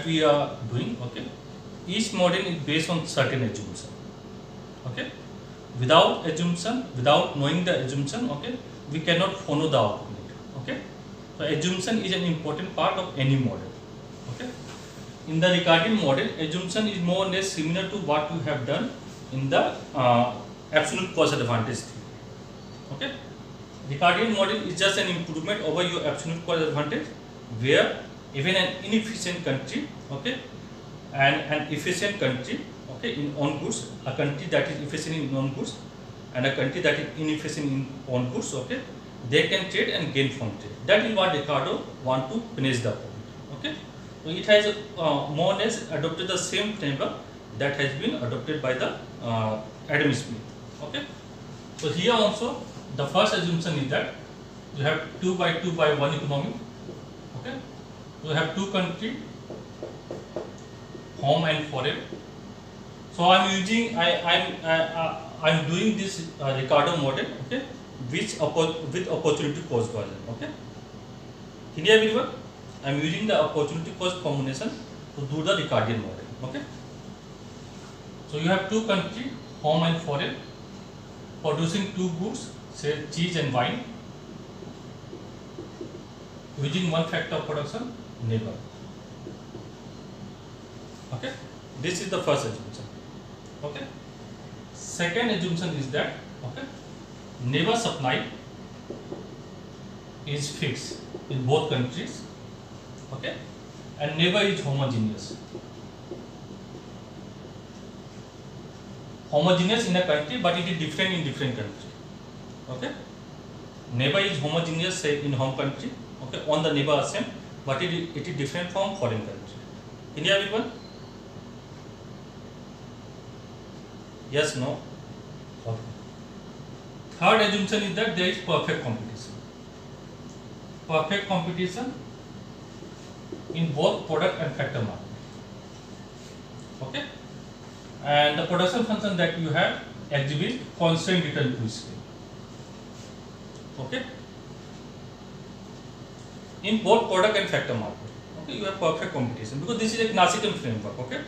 that we are doing, okay, each model is based on certain assumption, okay. Without assumption, without knowing the assumption, okay, we cannot follow the output, okay. So assumption is an important part of any model, okay. In the Ricardian model, assumption is more or less similar to what you have done in the absolute cost advantage theory, okay. Ricardian model is just an improvement over your absolute cost advantage, where even an inefficient country, okay, and an efficient country, okay, in on goods, a country that is efficient in on goods and a country that is inefficient in on goods, okay, they can trade and gain from trade. That is what Ricardo want to finish the point, okay. So it has more or less adopted the same framework that has been adopted by the Adam Smith, okay. So here also the first assumption is that you have 2 by 2 by 1 economy, okay. You have two country, home and foreign. So I'm using I'm doing this Ricardo model, okay, which with opportunity cost version, okay. Here everyone, I'm using the opportunity cost combination to do the Ricardian model, okay. So you have two country, home and foreign, producing two goods, say cheese and wine, using one factor of production, neighbor, okay. This is the first assumption, okay. Second assumption is that, okay, neighbor supply is fixed in both countries, okay, and neighbor is homogeneous. Homogeneous in a country, but it is different in different country, okay. Neighbor is homogeneous, say in home country, okay, on the neighbor same, but it is different from foreign country. Can you everyone? Yes, no? Okay. Third assumption is that there is perfect competition. Perfect competition in both product and factor market, okay. And the production function that you have exhibit constant return to scale, okay. In both product and factor market, okay, you have perfect competition because this is a classical framework, okay.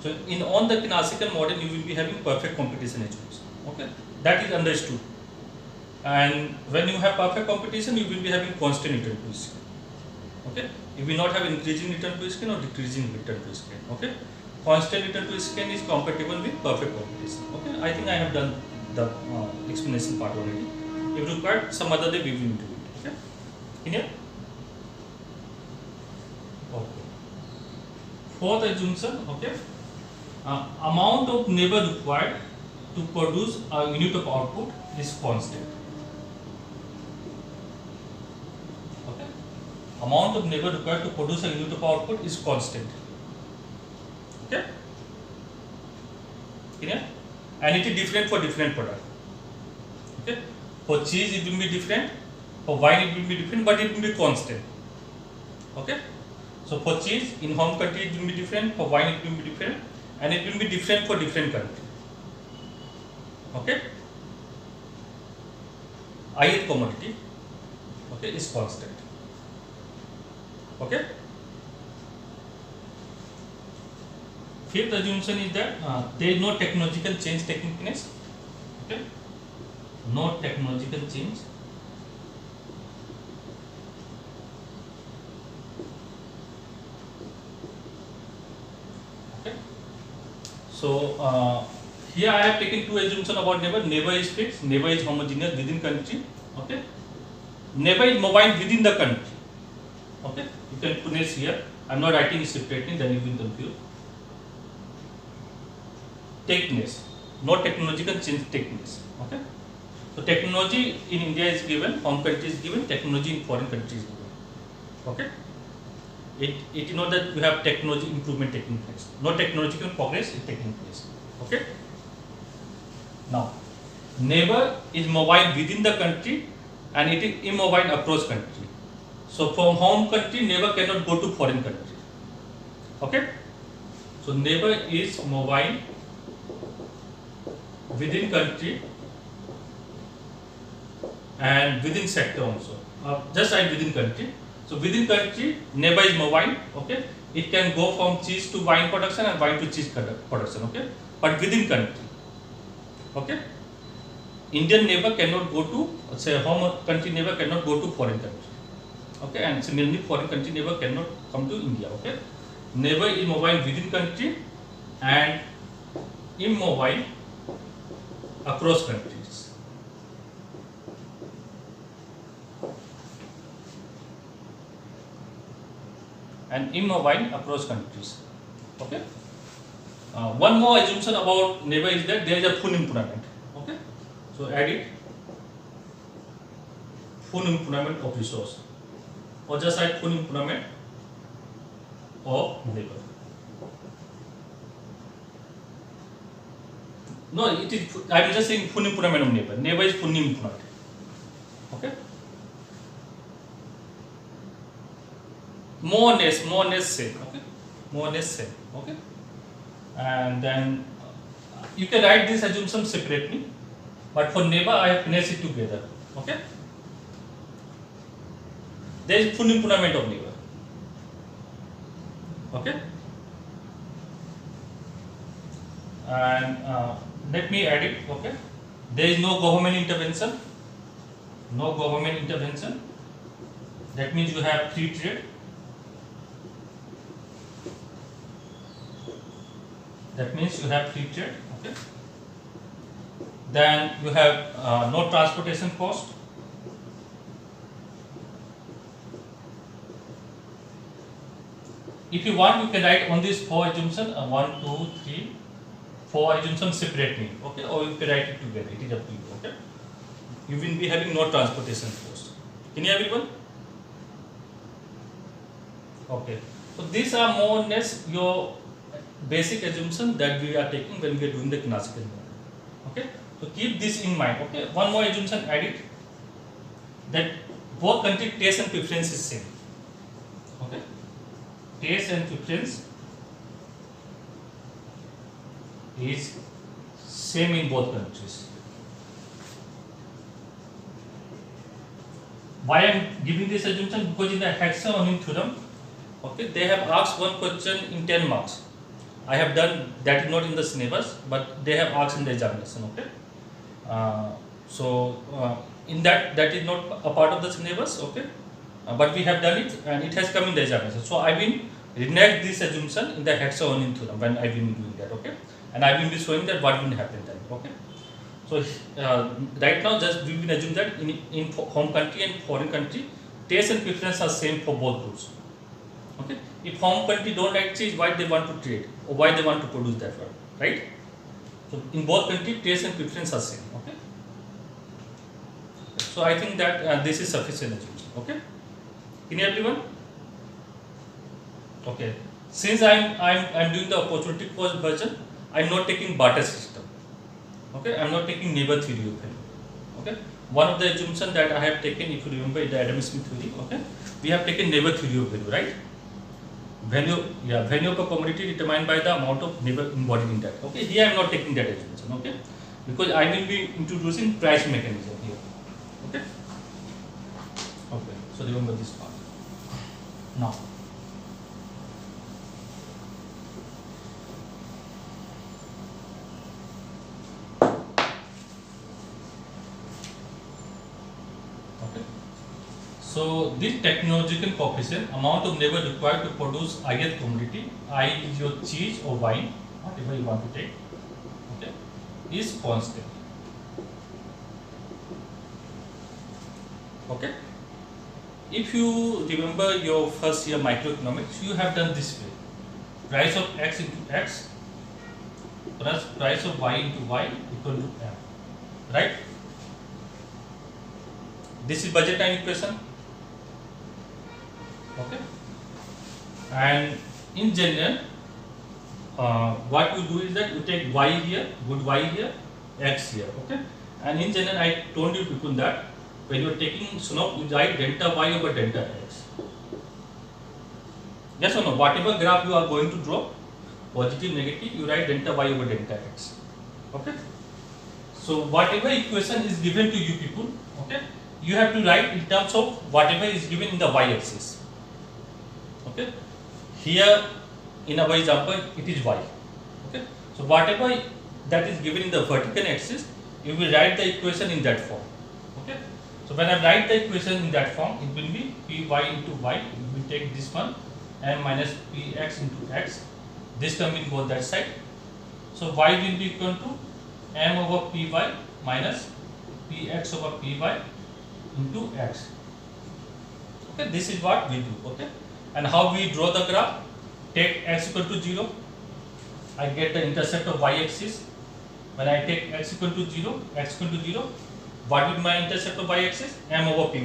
So in on the classical model you will be having perfect competition assumption, okay, that is understood. And when you have perfect competition, you will be having constant return to scale, okay. You will not have increasing return to scale or decreasing return to scale, okay. Constant return to scale is compatible with perfect competition, okay. I think I have done the explanation part already. If required, some other day we will do it, okay. Here. Okay. Fourth assumption, okay, amount of neighbor required to produce a unit of output is constant, okay. Amount of neighbor required to produce a unit of output is constant, okay. Clear? And it is different for different product, okay. For cheese it will be different, for wine it will be different, but it will be constant, okay. So for cheese in home country it will be different, for wine it will be different, and it will be different for different country, okay. ith commodity, okay, is constant, okay. Fifth assumption is that there is no technological change taking place, okay. No technological change, okay. So here I have taken two assumptions about neighbor. Neighbor is fixed, neighbor is homogeneous within country, okay. Neighbor is mobile within the country, okay. You can put this here. I am not writing it separately, then you will confuse. Take place, no technological change take place, okay. So technology in India is given, home country is given, technology in foreign country is given, okay. It is not that we have technology improvement taking place, no technological progress is taking place, okay. Now, neighbor is mobile within the country and it is immobile across country. So from home country, neighbor cannot go to foreign country, okay. So neighbor is mobile within country and within sector also. Just write within country. So within country, neighbor is mobile, okay. it can go from cheese to wine production and wine to cheese production. Okay, but within country. Okay, Indian neighbor cannot go to, say, home country neighbor cannot go to foreign country. Okay, and similarly foreign country neighbor cannot come to India. Okay, neighbor immobile within country and immobile across countries. And immobile across countries. Okay. One more assumption about neighbor is that there is a full employment. Okay. So add it, full employment of resource, or just add full employment of neighbor. No, it is. I am just saying full employment of neighbor. Neighbor is fully employed. Okay. More or less same. Okay. More or less same. Okay. And then you can write this assumption separately, but for neighbor I have finished it together. Okay. There is full employment of neighbor. Okay. And let me add it. Okay. There is no government intervention. No government intervention. That means you have free trade. That means you have free trade. Okay. Then you have no transportation cost. If you want, you can write on this 4 assumptions, 1, 2, 3, 4 assumptions separately. Okay, or you can write it together. It is up to you. Okay. You will be having no transportation cost. Can you everyone? Okay. So these are more or less your basic assumption that we are taking when we are doing the classical model. Okay, so keep this in mind. Okay, one more assumption added, that both country taste and preference is same. Okay, taste and preference is same in both countries. Why I am giving this assumption? Because in the Hexa-Onim theorem, okay, they have asked one question in 10 marks. I have done that, not in the syllabus, but they have asked in the examination. Okay, in that is not a part of the syllabus. Okay, but we have done it and it has come in the examination. So I will renege this assumption in the Hexa-Onim theorem when I will be doing that. Okay, and I will be showing that what will happen then. Okay, so right now just we will assume that in home country and foreign country, taste and preference are same for both groups. Okay, if home country don't like cheese, why they want to trade or why they want to produce that one, right? So in both country, taste and preference are same. Okay, so I think that this is sufficient assumption. Okay, can you everyone? Okay, since I'm doing the opportunity cost version, I'm not taking barter system. Okay, I'm not taking neighbor theory of value. Okay, one of the assumption that I have taken, if you remember in the Adam Smith theory, okay, we have taken neighbor theory of value, right? Value of a commodity determined by the amount of neighbor embodied in that. Okay, here I am not taking that assumption. Okay, because I will be introducing price mechanism here. Okay. Okay, so remember this part. Now, okay. So this technological coefficient, amount of labor required to produce ith commodity, I is your cheese or wine, whatever you want to take, okay, is constant. Okay. If you remember your first year microeconomics, you have done this way: price of x into x plus price of y into y equal to m. Right? This is budget time equation. Okay, and in general, what you do is that you take y here, good y here, x here. Okay, and in general, I told you people that when you are taking slope, you write delta y over delta x. Yes or no? Whatever graph you are going to draw, positive, negative, you write delta y over delta x. Okay, so whatever equation is given to you people, okay, you have to write in terms of whatever is given in the y axis. Okay, here in our example it is y. Okay, so whatever that is given in the vertical axis, you will write the equation in that form. Okay, so when I write the equation in that form, it will be py into y. We will take this one, m minus px into x. This term will go that side. So y will be equal to m over py minus px over py into x. Okay, this is what we do. Okay, and how we draw the graph? Take x equal to 0. I get the intercept of y axis. When I take x equal to 0, what will be my intercept of y axis? M over py.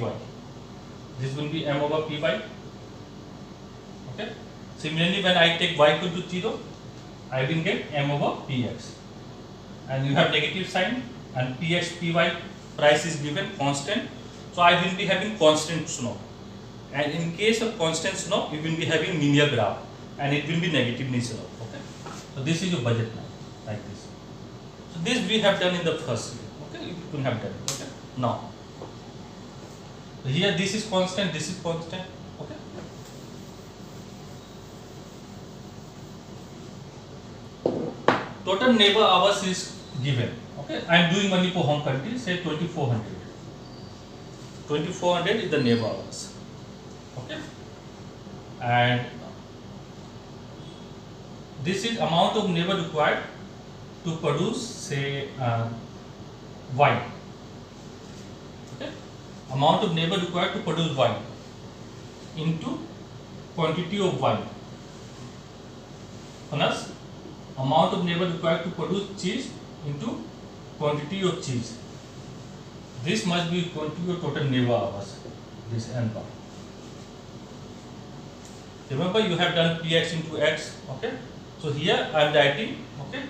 This will be m over py. Okay. Similarly, when I take y equal to 0, I will get m over px. And you have negative sign, and px, py price is given constant. So I will be having constant slope. And in case of constant slope, you will be having linear graph, and it will be negatively slope. Okay. So this is your budget line, like this. So this we have done in the first year. Okay, you could have done it. Okay. Now, so here this is constant, this is constant. Okay. Total neighbor hours is given. Okay, I am doing only for home country. Say 2400. 2400 is the neighbor hours. Okay, and this is amount of neighbor required to produce, say, wine. Okay, amount of neighbor required to produce wine into quantity of wine plus amount of neighbor required to produce cheese into quantity of cheese. This must be equal to your total neighbor hours. This n bar. Remember, you have done px into x. Okay, so here I am writing, okay,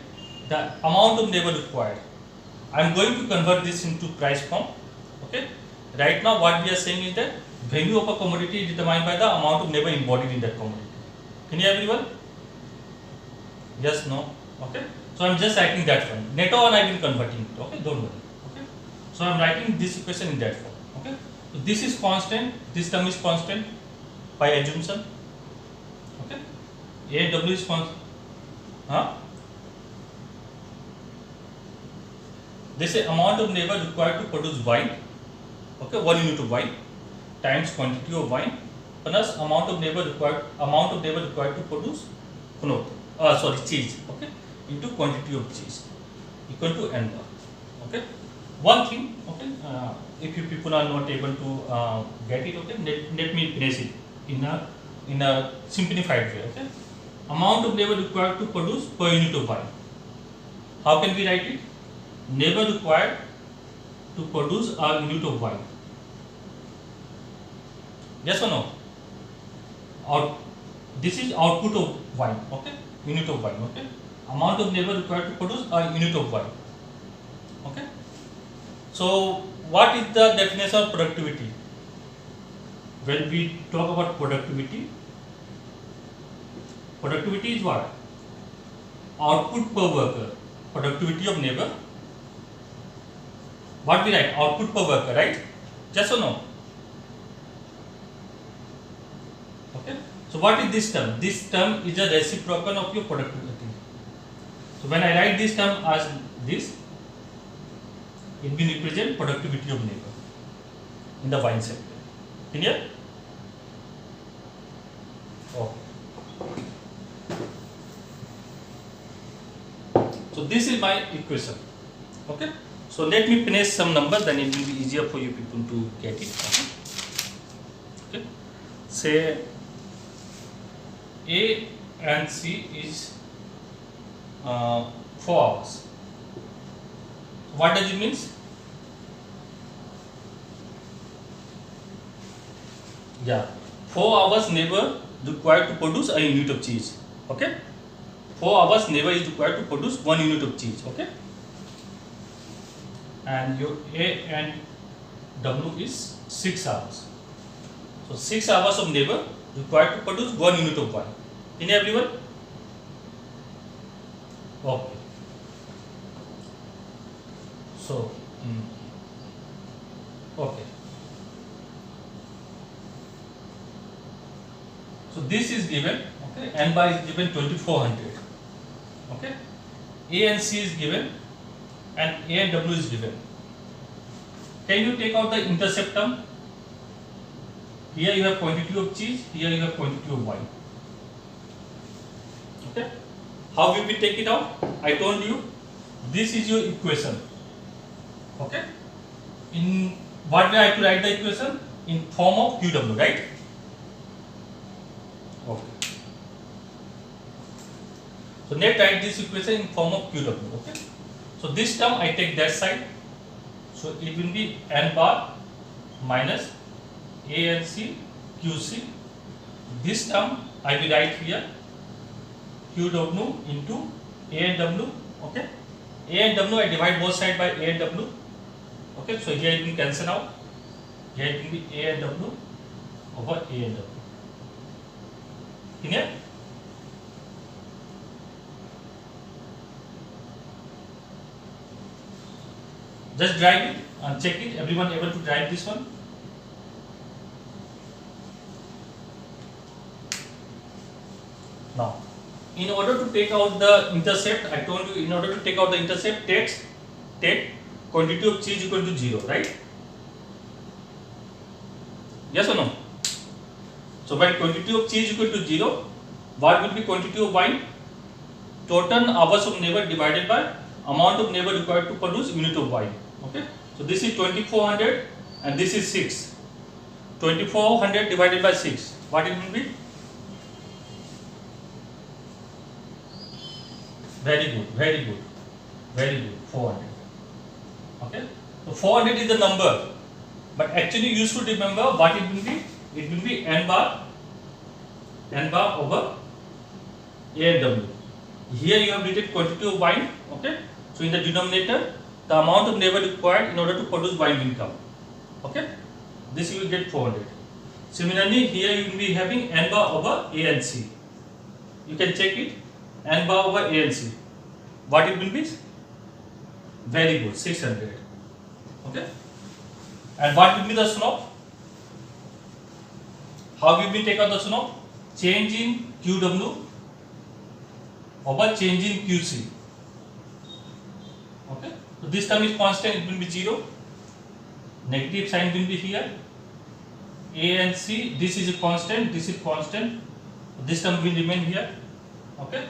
the amount of neighbor required. I am going to convert this into price form. Okay, right now what we are saying is that value of a commodity is determined by the amount of neighbor embodied in that commodity. Can you everyone? Yes, no? Okay, so I am just writing that one. Later on I will converting it. Okay, don't worry. Okay, so I am writing this equation in that form. Okay, so this is constant, this term is constant by assumption. Okay, AW is constant. This is amount of neighbor required to produce wine. Okay, 1 unit of wine times quantity of wine plus amount of neighbor required to produce cheese. Okay, into quantity of cheese equal to n bar. Okay, one thing. Okay, if you people are not able to get it, okay, let me finish it in a simplified way. Okay, amount of neighbor required to produce per unit of wine. How can we write it? Neighbor required to produce a unit of wine. Yes or no? Or this is output of wine. Okay, unit of wine. Okay, amount of neighbor required to produce a unit of wine. Okay, so what is the definition of productivity? When we talk about productivity is what? Output per worker. Productivity of neighbor. What we write? Output per worker, right? Yes or no? Okay. So what is this term? This term is a reciprocal of your productivity. So when I write this term as this, it will represent productivity of neighbor in the wine sector. Clear? Okay. So this is my equation. Okay. So let me finish some numbers, then it will be easier for you people to get it. Okay. Say A and C is 4 hours. What does it mean? Yeah, 4 hours neighbor required to produce a unit of cheese. Okay, 4 hours neighbor is required to produce 1 unit of cheese. Okay, and your A and W is 6 hours. So 6 hours of neighbor required to produce 1 unit of wine. In everyone? Okay. So, okay. So this is given. Okay. Okay, N bar is given 2400. Okay, A and C is given, and A and W is given. Can you take out the intercept term? Here you have quantity of cheese, here you have quantity of wine. Okay, how will we take it out? I told you, this is your equation. Okay, in what way I have to write the equation? In form of QW, right? Okay. So let's write this equation in form of QW. Okay. So this term I take that side. So it will be N bar minus A and C QC. This term I will write here QW into A and W. Okay. A and W I divide both sides by A and W. Okay. So here it will cancel out. Here it will be A and W over A and W. Clear? Just drive it and check it. Everyone able to drive this one? Now, in order to take out the intercept, I told you, in order to take out the intercept, take quantity of cheese equal to 0, right? Yes or no? So when quantity of cheese equal to 0, what will be quantity of wine? Total hours of labor divided by amount of labor required to produce unit of wine. Okay. So this is 2400 and this is 6. 2400 divided by 6. What it will be? Very good, very good, very good. 400. Okay. So 400 is the number, but actually you should remember what it will be. It will be N bar over A and W. Here you have written quantity of wine. Okay. So in the denominator, the amount of labor required in order to produce wine will come. Okay. This you will get 400. Similarly, here you will be having N bar over A and C. You can check it. N bar over A and C. What it will be? Very good. 600. Okay. And what will be the SNOP? How will we take out the SNOP? Change in QW over change in QC. Okay. So this term is constant, it will be 0. Negative sign will be here. A and C, this is a constant, this is constant. This term will remain here. Okay.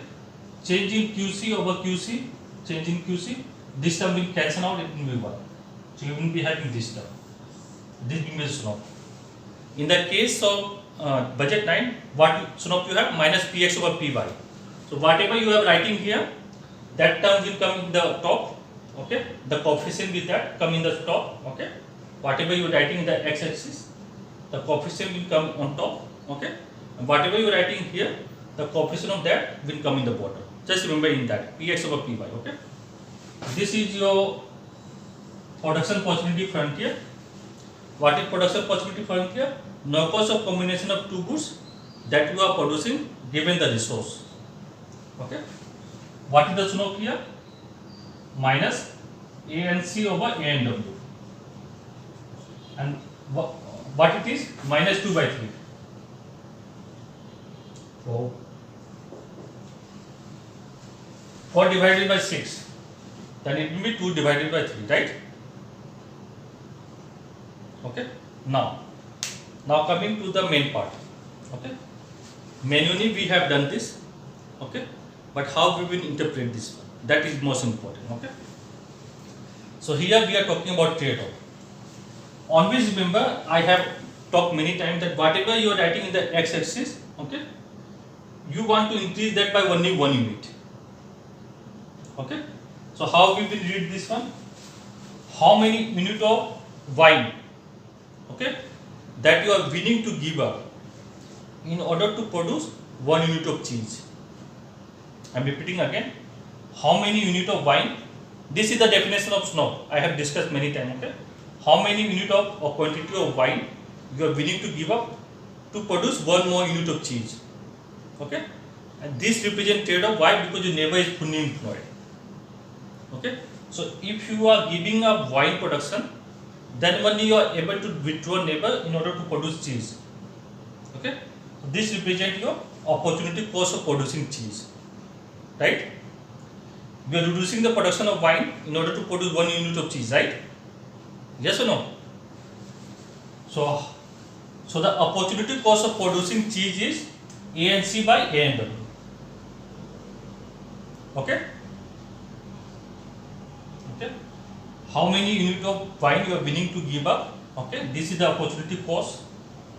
Change in QC over QC, change in QC. This term will cancel out, it will be 1. So you will be having this term. This will be SNOP. In the case of budget 9, what SNOP you have? Minus Px over Py. So whatever you are writing here, that term will come in the top. Okay, the coefficient with that come in the top. Okay, whatever you are writing in the x-axis, the coefficient will come on top. Okay, and whatever you are writing here, the coefficient of that will come in the bottom. Just remember in that Px over Py. Okay, this is your production possibility frontier. What is production possibility frontier? No cost of combination of two goods that you are producing given the resource. Okay, what is the SNOP here? Minus A and C over A and W. And what it is? Minus 2 by 3. So 4 divided by 6. Then it will be 2 divided by 3, right? Okay. Now coming to the main part. Okay. Manually we have done this. Okay. But how we will interpret this one? That is most important. Okay. So here we are talking about trade-off. Always remember, I have talked many times that whatever you are writing in the x-axis, okay, you want to increase that by only 1 unit. Okay. So how we will read this one? How many unit of wine, okay, that you are willing to give up in order to produce 1 unit of cheese. I am repeating again. How many unit of wine? This is the definition of SNOP. I have discussed many times. Okay. How many unit of or quantity of wine you are willing to give up to produce 1 more unit of cheese? Okay. And this represents trade-off. Why? Because your neighbor is fully employed. Okay. So if you are giving up wine production, then only you are able to withdraw neighbor in order to produce cheese. Okay. So this represents your opportunity cost of producing cheese, right? We are reducing the production of wine in order to produce 1 unit of cheese, right? Yes or no? So the opportunity cost of producing cheese is ANC by ANW. Okay? Okay. How many units of wine you are willing to give up? Okay. This is the opportunity cost.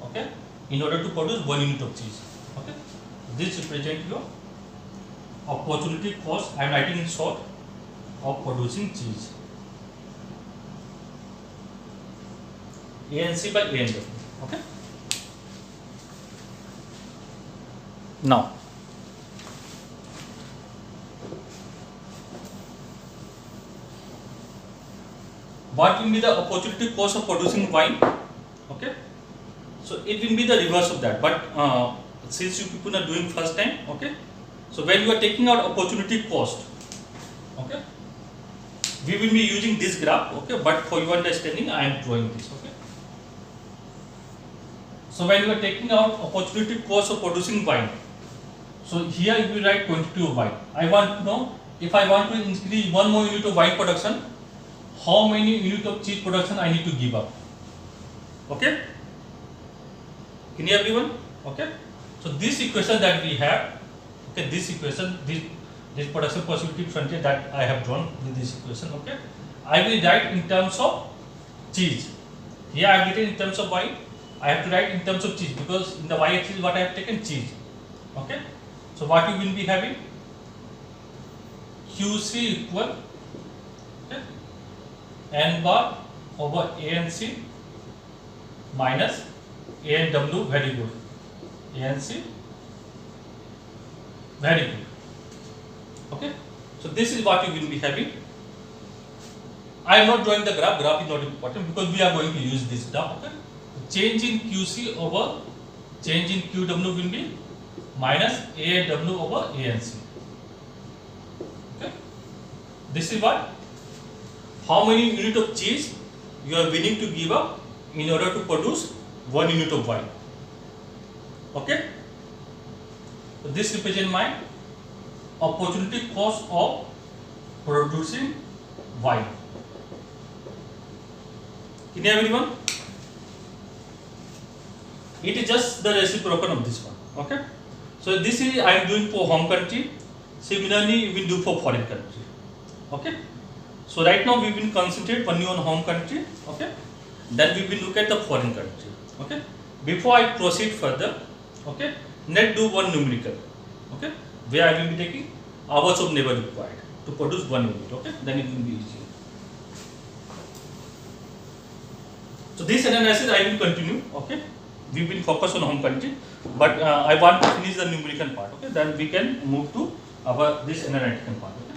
Okay. In order to produce 1 unit of cheese. Okay. This represents your opportunity cost. I am writing in short of producing cheese. ANC by ANW. Okay. Now, what will be the opportunity cost of producing wine? Okay. So it will be the reverse of that. But since you people are doing first time, okay. So when you are taking out opportunity cost, okay, we will be using this graph, okay. But for your understanding, I am drawing this, okay. So when you are taking out opportunity cost of producing wine, so here you will write quantity of wine. I want to know if I want to increase 1 more unit of wine production, how many units of cheese production I need to give up. Okay? Can you everyone? Okay? So this equation that we have, okay, this equation, this production possibility frontier that I have drawn with this equation, okay, I will write in terms of cheese. Here I have written in terms of wine. I have to write in terms of cheese because in the y-axis what I have taken cheese. Okay. So what you will be having? QC equal, okay, N bar over ANC minus ANW. Very good. ANC. Very good. Okay. So this is what you will be having. I am not drawing the graph. Graph is not important because we are going to use this graph. Okay. Change in QC over change in QW will be minus AW over ANC. Okay. This is what? How many unit of cheese you are willing to give up in order to produce 1 unit of wine. Okay. So this represents my opportunity cost of producing wine. Can you everyone? It is just the reciprocal of this one. Okay. So this is I am doing for home country. Similarly, we will do for foreign country. Okay. So right now we will concentrate only on home country. Okay. Then we will look at the foreign country. Okay. Before I proceed further, okay, let's do one numerical. Okay. Where I will be taking hours of labor required to produce 1 unit. Okay. Then it will be easier. So this analysis I will continue. Okay. We will focus on home country, but I want to finish the numerical part. Okay, then we can move to our this analytical part. Okay.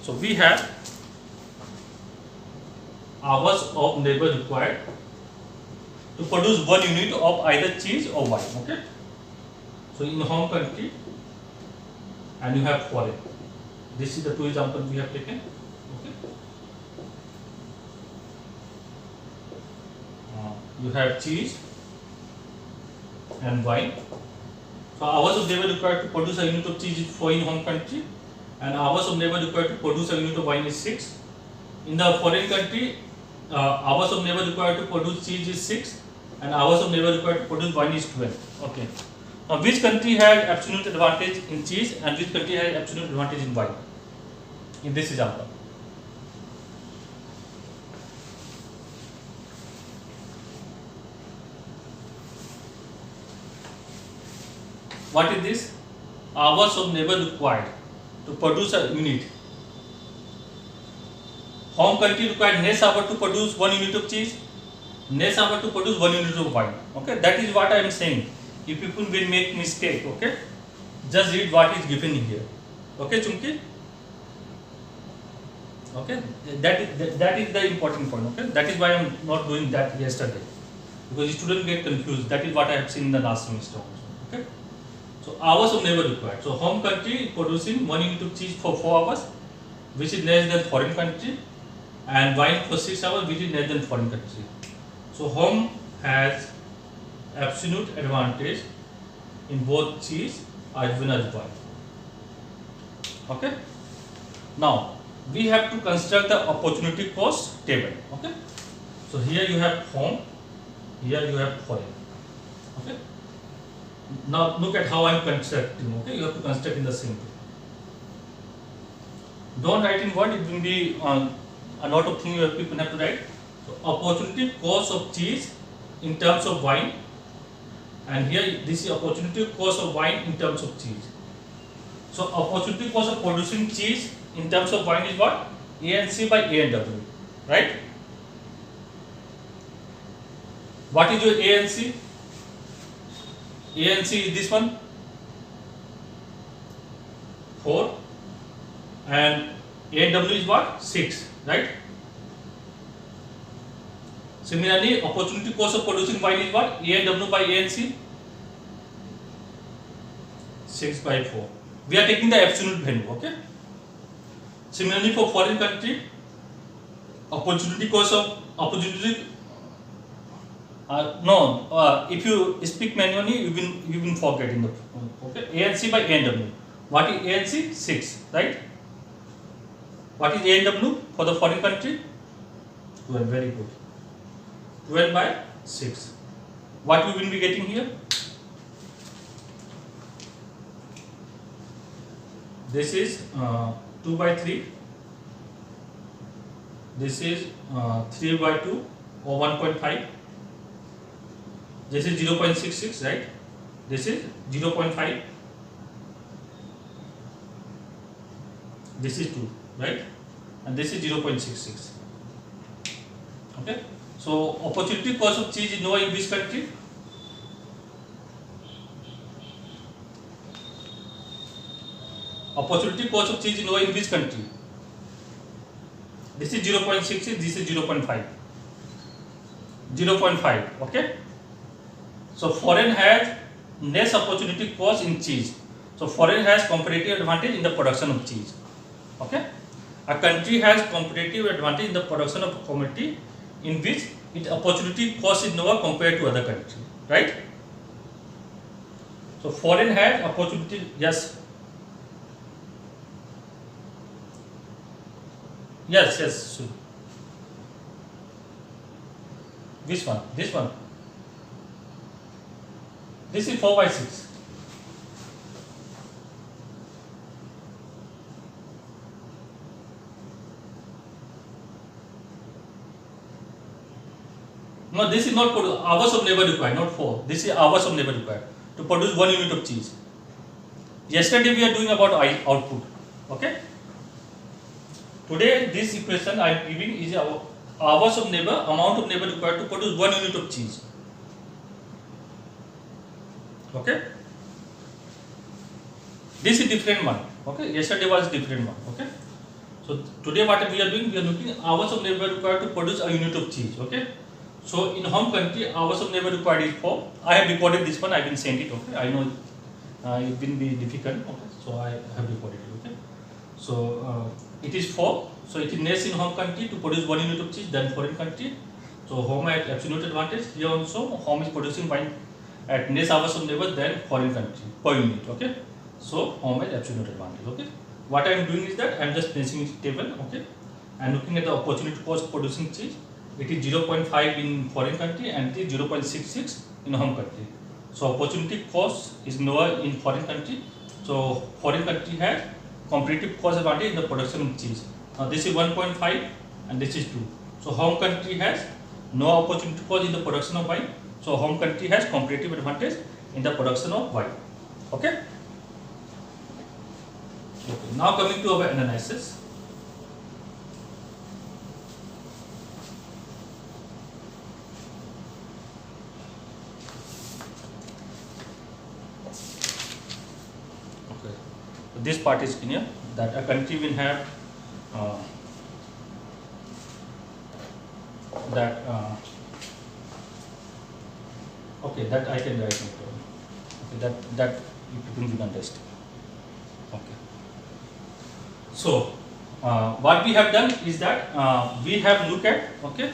So we have hours of labor required to produce 1 unit of either cheese or wine. Okay. So in home country, and you have foreign. This is the 2 examples we have taken. You have cheese and wine. So hours of labor required to produce a unit of cheese is 4 in home country, and hours of labor required to produce a unit of wine is 6. In the foreign country, hours of labor required to produce cheese is 6, and hours of labor required to produce wine is 12. Okay. Now which country had absolute advantage in cheese and which country had absolute advantage in wine? In this example. What is this? Hours of labor required to produce a unit. Home country required less hour to produce 1 unit of cheese, less hour to produce 1 unit of wine. Okay, that is what I am saying. If people will make mistake, okay, just read what is given here. Okay, Chunki. Okay, that is the important point. Okay, that is why I am not doing that yesterday, because students get confused. That is what I have seen in the last semester also. Okay. So hours of labor required. So home country producing 1 unit of cheese for 4 hours, which is less than foreign country, and wine for 6 hours, which is less than foreign country. So home has absolute advantage in both cheese as well as wine. Okay. Now we have to construct the opportunity cost table. Okay. So here you have home, here you have foreign. Okay. Now look at how I am constructing. Okay, you have to construct in the same way. Don't write in word; it will be a lot of things people have to write. So opportunity cost of cheese in terms of wine, and here this is opportunity cost of wine in terms of cheese. So opportunity cost of producing cheese in terms of wine is what? ANC by A&W, right? What is your ANC? ANC is this one, 4, and A&W is what? 6, right? Similarly, opportunity cost of producing wine is what? A&W by ANC, 6 by 4. We are taking the absolute value, okay? Similarly, for foreign country, opportunity cost of opportunity. If you speak manually, you will forget in the okay. ANC by A&W. What is ANC? 6, right? What is A&W for the foreign country? 12. Very good. 12 by 6. What we will be getting here? This is 2 by 3. This is 3 by 2 or 1.5. This is 0.66, right? This is 0.5. This is 2, right? And this is 0.66. Okay. So opportunity cost of cheese is lower in which country? Opportunity cost of cheese is lower in which country? This is 0.66. This is 0.5. 0.5. Okay. So foreign has less opportunity cost in cheese. So foreign has competitive advantage in the production of cheese. Okay. A country has competitive advantage in the production of a commodity in which its opportunity cost is lower compared to other country. Right. So foreign has opportunity. Yes. Yes. Yes. Sure. Which one? This one. This is 4 by 6. No, this is not hours of labor required, not 4. This is hours of labor required to produce 1 unit of cheese. Yesterday we are doing about output. Okay. Today this equation I am giving is hours of labor, amount of labor required to produce 1 unit of cheese. Okay. This is different one. Okay. Yesterday was different one. Okay. So today what we are doing, we are looking hours of labor required to produce a unit of cheese. Okay. So in home country, hours of labor required is 4. I have recorded this one. I will send it. Okay. I know it will be difficult. Okay. So I have recorded it. Okay. So it is 4. So it is less in home country to produce 1 unit of cheese than foreign country. So home has absolute advantage. Here also home is producing wine at less hours of labor than foreign country per unit. Okay. So home has absolute advantage. Okay. What I am doing is that I am just placing it table. Okay. And looking at the opportunity cost of producing cheese. It is 0.5 in foreign country and it is 0.66 in home country. So opportunity cost is lower in foreign country. So foreign country has competitive cost advantage in the production of cheese. Now this is 1.5 and this is 2. So home country has no opportunity cost in the production of wine. So home country has competitive advantage in the production of wine. Okay. Okay. Now coming to our analysis. Okay. So this part is clear that a country will have okay, that I can write. Okay, that you can understand. Okay. So what we have done is that we have looked at, okay,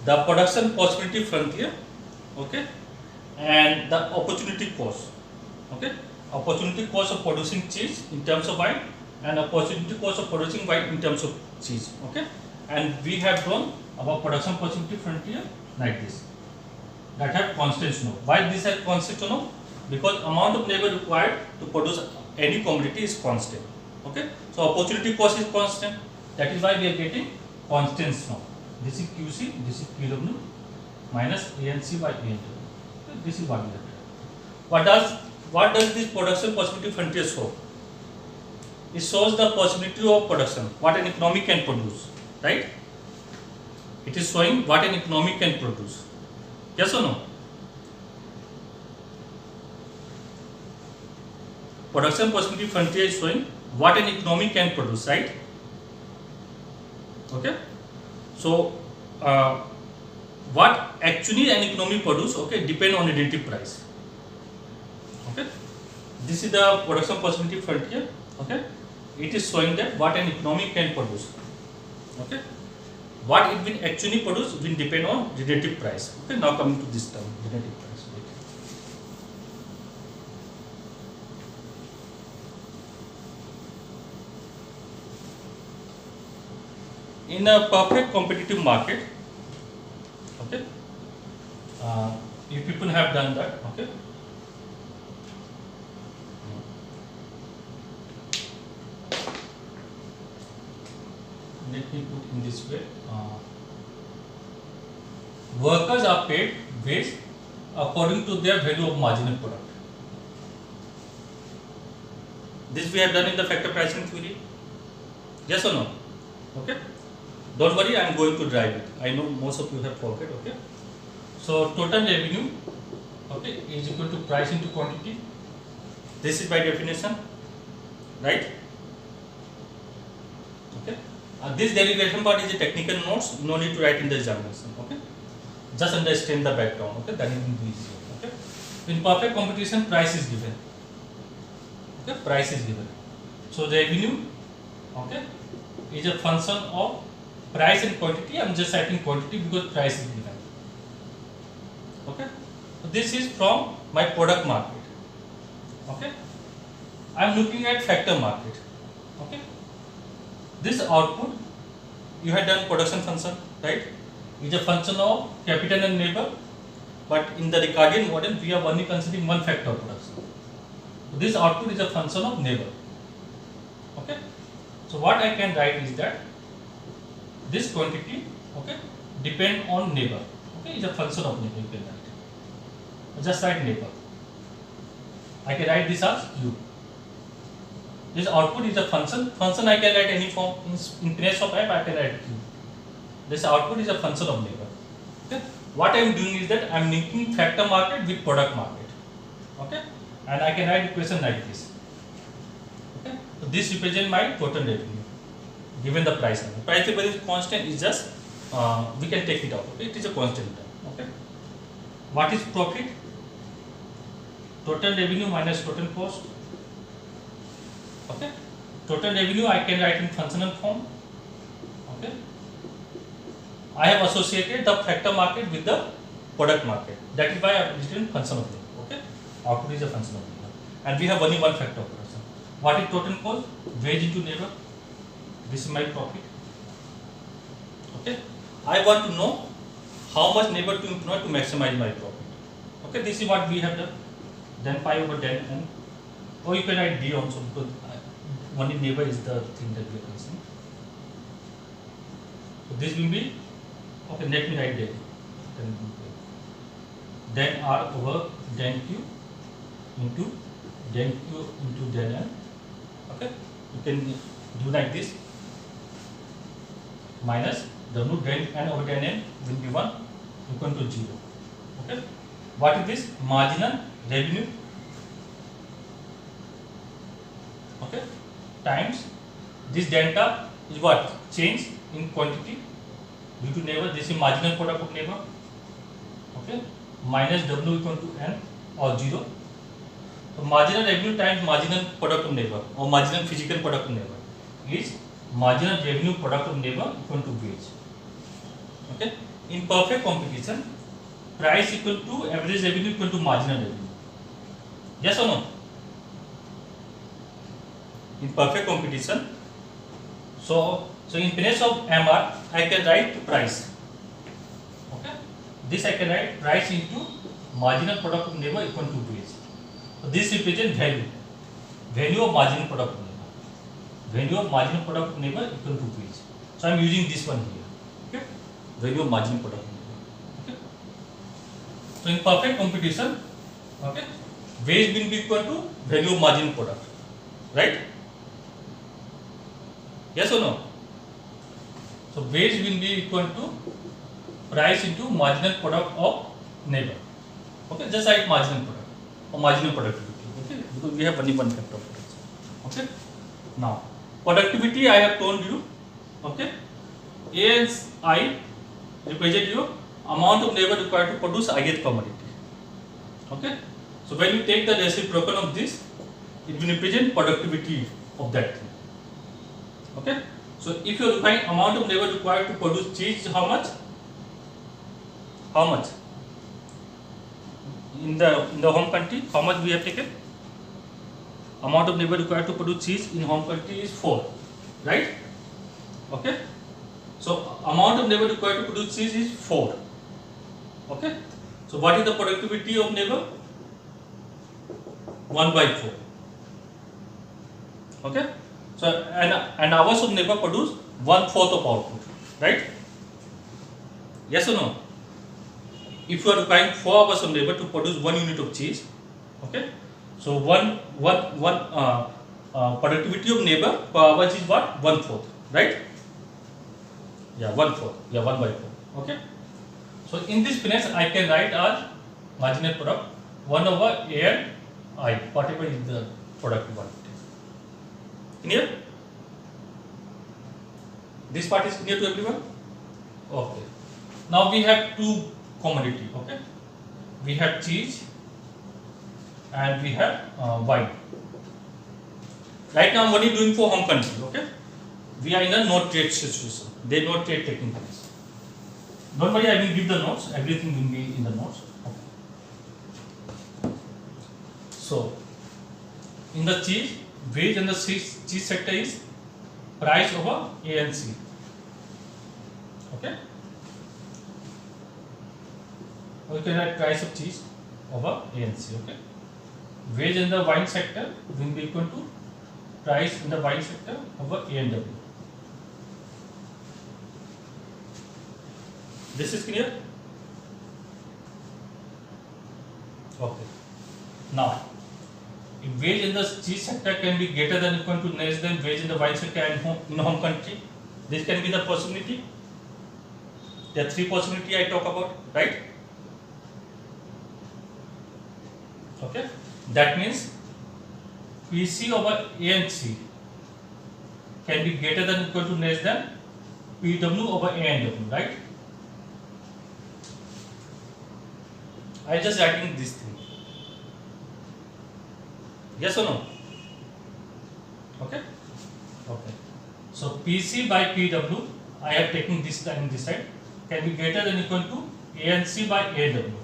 the production possibility frontier, okay, and the opportunity cost, okay, opportunity cost of producing cheese in terms of wine and opportunity cost of producing wine in terms of cheese, okay, and we have drawn our production possibility frontier like this, that have constants no. Why this has constant no? Because amount of labor required to produce any commodity is constant, okay. So opportunity cost is constant, that is why we are getting constants now. This is QC, this is QW minus ANC by ANW. This is what we have done. What does this production possibility frontier show? It shows the possibility of production, what an economy can produce, right? It is showing what an economy can produce. Yes or no? Production possibility frontier is showing what an economy can produce, right? Okay. So, what actually an economy produce, okay, depend on relative price. Okay. This is the production possibility frontier. Okay. It is showing that what an economy can produce. Okay. What it will actually produce will depend on relative price. Okay. Now coming to this term, relative price. In a perfect competitive market, okay, if people have done that, okay, let me put in this way, workers are paid wage according to their value of marginal product. This we have done in the factor pricing theory, yes or no? Okay. Don't worry, I am going to drive it. I know most of you have forget, okay. So total revenue, okay, is equal to price into quantity. This is by definition, right? Okay. This derivation part is a technical notes, no need to write in the examination, okay. Just understand the background, okay, that is easy, okay. In perfect competition, price is given, okay, price is given. So revenue, okay, is a function of price and quantity. I am just writing quantity because price is given. Okay. So this is from my product market. Okay. I am looking at factor market. Okay. This output you had done production function, right? Is a function of capital and labor, but in the Ricardian model we are only considering one factor of production. So this output is a function of labor. Okay. So what I can write is that this quantity, okay, depend on neighbor, okay, is a function of neighbor. You can write. Just write neighbor. I can write this as U. This output is a function. Function I can write any form. In place of f, I can write Q. This output is a function of neighbor. Okay. What I am doing is that I am linking factor market with product market. Okay, and I can write equation like this. Okay, so this represents my total revenue. Given the price level. Price level is constant, is just we can take it out. Okay, it is a constant term. Okay. What is profit? Total revenue minus total cost. Okay. Total revenue I can write in functional form. Okay. I have associated the factor market with the product market. That is why I have written function of labor. Okay. Output is a function of labor, and we have only one factor of production. What is total cost? Wage into labor. This is my profit. Okay. I want to know how much labor to employ to maximize my profit. Okay. This is what we have done. Then pi over 10 n. Or you can write d also because only labor is the thing that we are considering. So this will be, okay. Let me write then r over then q into then q into then n. Okay. You can do like this. Minus w then n over then n will be 1 equal to 0. Okay. What is this? Marginal revenue. Okay. Times this delta is what? Change in quantity due to labor. This is marginal product of labor. Okay. Minus w equal to n or 0. So marginal revenue times marginal product of labor or marginal physical product of labor is marginal revenue product of neighbor equal to wage. Okay. In perfect competition, price equal to average revenue equal to marginal revenue. Yes or no? In perfect competition, so in place of MR, I can write price. Okay. This I can write price into marginal product of neighbor equal to wage. So this represents value of marginal product of neighbor. Value of marginal product of neighbor equal to wage. So I am using this one here. Okay. Value of marginal product of neighbor. Okay. So in perfect competition, okay, wage will be equal to value of marginal product, right? Yes or no? So wage will be equal to price into marginal product of neighbor. Okay, just write marginal product or marginal productivity. Okay, because we have only one factor of production. Okay. Now productivity I have told you. Okay, A and I represent your amount of labor required to produce ith commodity. Okay, so when you take the reciprocal of this, it will represent productivity of that thing. Okay, so if you define amount of labor required to produce cheese, how much? How much? In the home country, how much we have taken? Amount of labor required to produce cheese in home country is 4, right? Okay, so amount of labor required to produce cheese is 4. Okay, so what is the productivity of labor? 1/4. Okay, so and hours of labor produce 1/4 of output, right? Yes or no? If you are requiring 4 hours of labor to produce 1 unit of cheese, okay, so one productivity of labor per hour is what? 1/4, right? Yeah, 1/4. Yeah, 1/4. Okay. So in this finance, I can write as marginal product 1 over A and I, whatever is the product quantity. Clear? This part is clear to everyone? Okay. Now we have two commodity. Okay. We have cheese and we have wine. Right now, what are you doing for home country? Okay. We are in a no trade situation. There is no trade taking place. Don't worry, I will give the notes. Everything will be in the notes. Okay. So, in the cheese, wage and the cheese sector is price over A and C. Okay. We can write price of cheese over A and C. Okay. Wage in the wine sector will be equal to price in the wine sector over A and W. This is clear? Okay. Now, if wage in the cheese sector can be greater than or equal to less than wage in the wine sector and in home country, this can be the possibility. There are 3 possibilities I talk about, right? Okay. That means PC over A and C can be greater than or equal to less than PW over A and W, right? I just writing this thing. Yes or no? Okay. Okay. So PC by PW, I have taken this line this side, can be greater than or equal to A and C by A and W.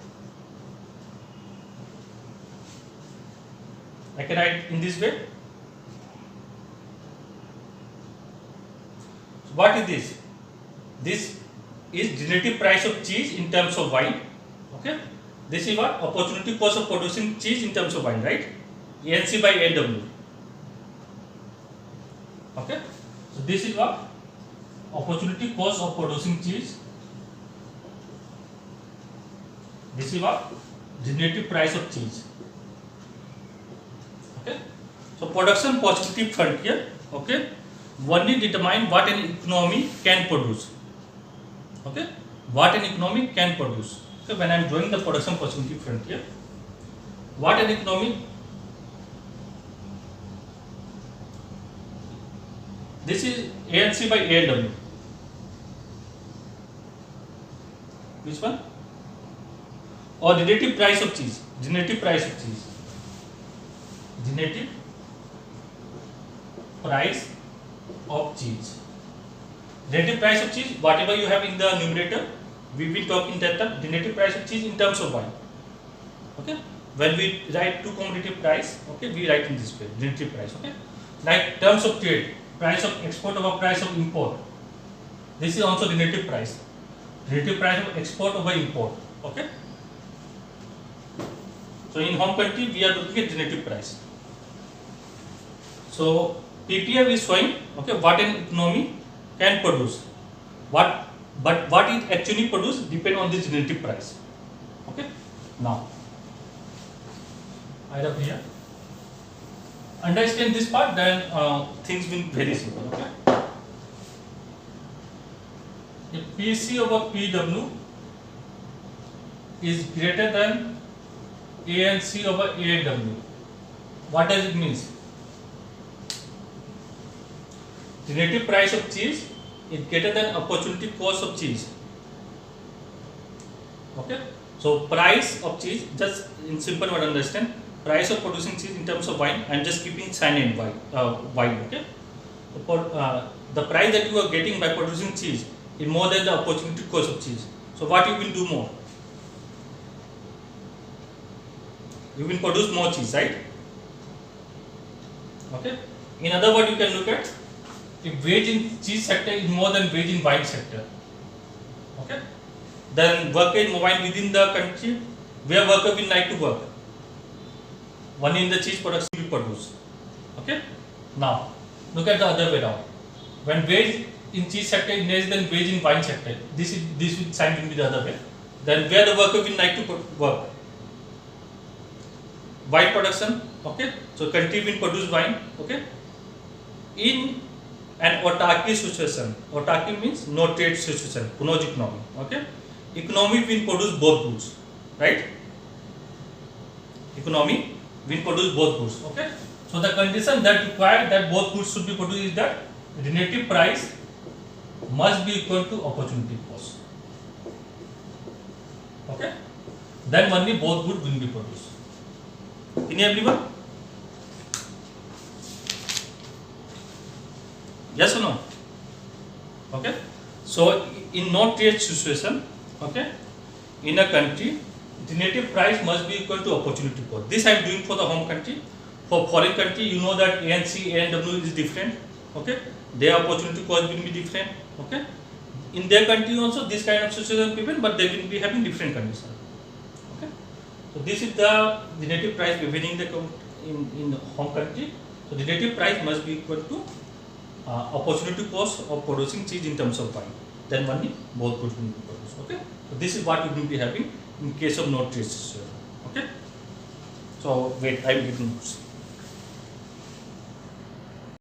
I can write in this way. So what is this? This is relative price of cheese in terms of wine. Okay. This is what? Opportunity cost of producing cheese in terms of wine, right? ANC by AW. Okay. So this is what? Opportunity cost of producing cheese. This is what? Relative price of cheese. Okay. So production positive frontier. Okay. Only determine what an economy can produce. Okay. What an economy can produce. So when I am drawing the production possibility frontier, what an economy, this is ANC by AW. Which one? Or relative price of cheese. Relative price of cheese. Relative price of cheese. Relative price of cheese, whatever you have in the numerator, we will talk in that term. Relative price of cheese in terms of wine. Okay. When we write two commodity price, okay, we write in this way, relative price. Okay. Like terms of trade, price of export over price of import. This is also relative price. Relative price of export over import. Okay. So in home country, we are looking at relative price. So PPF is showing, okay, what an economy can produce. But what it actually produces depend on this relative price. Okay. Now, I have here. Understand this part, then things will be very simple. Okay. If PC over PW is greater than A and C over A and W, what does it mean? Relative price of cheese is greater than opportunity cost of cheese. Okay. So price of cheese, just in simple word understand, price of producing cheese in terms of wine. I am just keeping cyanide wine. Okay. The price that you are getting by producing cheese is more than the opportunity cost of cheese. So what you will do more? You will produce more cheese, right? Okay. In other words, you can look at if wage in cheese sector is more than wage in wine sector. Okay. Then worker in wine within the country where worker will like to work. One in the cheese production will produce. Okay. Now look at the other way around. When wage in cheese sector is less than wage in wine sector, this sign will be the other way. Then where the worker will like to work. Wine production. Okay. So country will produce wine. Okay. In an autarky situation, autarky means no trade situation, Kuno's economy. Okay. Economy will produce both goods, right? Economy will produce both goods. Okay. So the condition that required that both goods should be produced is that relative price must be equal to opportunity cost. Okay. Then only both goods will be produced. Can you everyone? Yes or no? Okay. So in no trade situation, okay, in a country, relative price must be equal to opportunity cost. This I am doing for the home country. For foreign country, you know that A and C, A and W is different. Okay. Their opportunity cost will be different. Okay. In their country also this kind of situation given, but they will be having different conditions. Okay. So this is the relative price prevailing in home country. So relative price must be equal to opportunity cost of producing cheese in terms of wine. Then only both goods will be produced. Okay. So this is what we will be having in case of no trade situation. Okay. So wait, I will give notes.